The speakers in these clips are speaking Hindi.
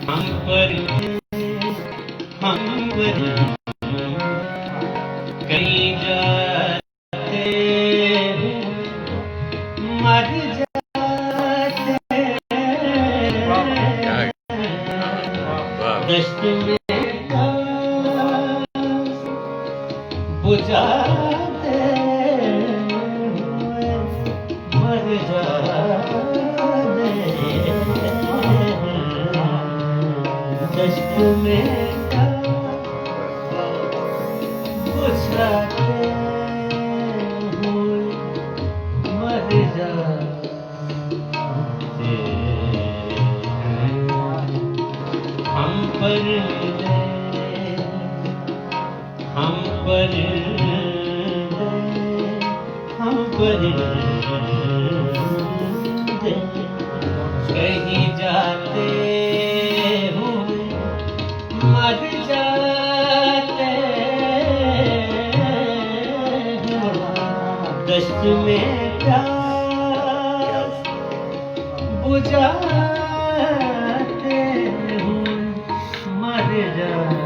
हम पर कहीं जाते मर जाते दश्त में बुझाते मर जाते दश्त में बुझाते हुए मर जाते हम पर कहीं जाते हुए मर जाते दश्त में प्यास बुझाते हुए मर जाते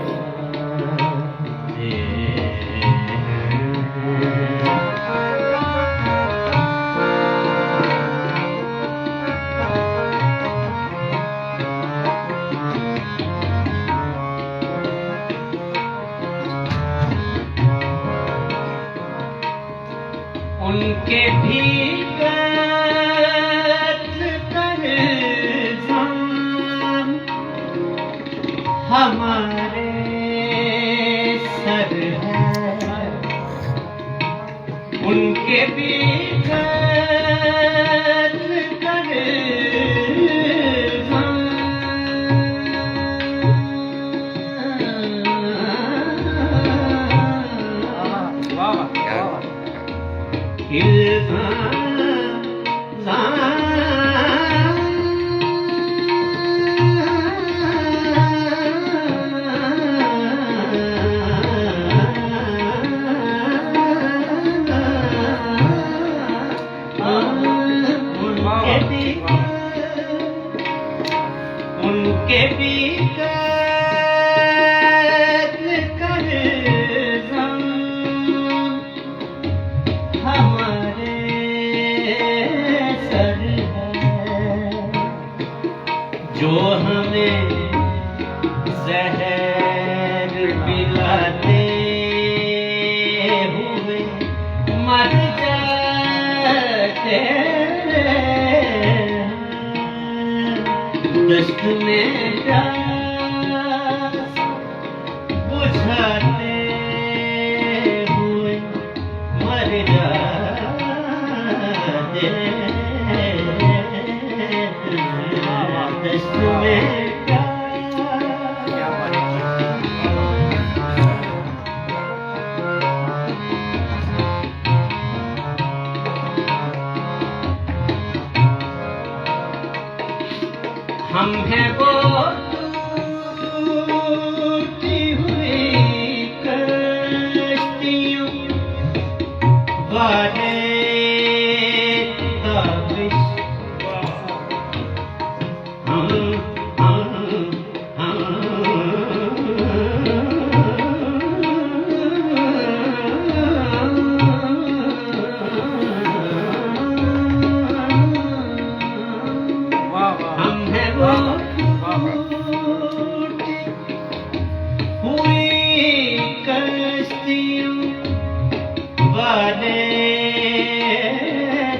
उनके भी कत्ल कर जान हमारे सर है उनके भी कत्ल कर उनके भी कत्ल कर हमारे सर है जो हमें जहर पिलाते हुए मर जाते दश्त में प्यास बुझाते हुए मर जाते दश्त में हम हैं वो टूटी हुई कश्तियों वाले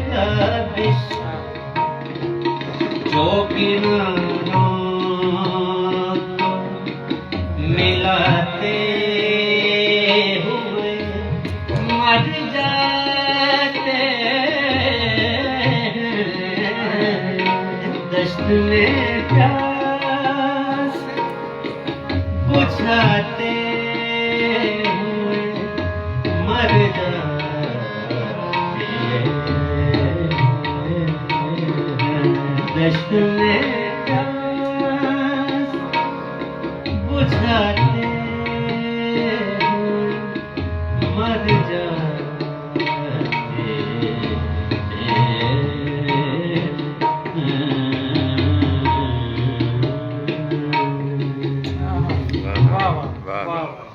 ताबिश जो किनारों को मिलाते हुए मर जाते दश्त में प्यास बुझाते हुए मर जाते दश्त में प्यास बुझाते मर जाते पाक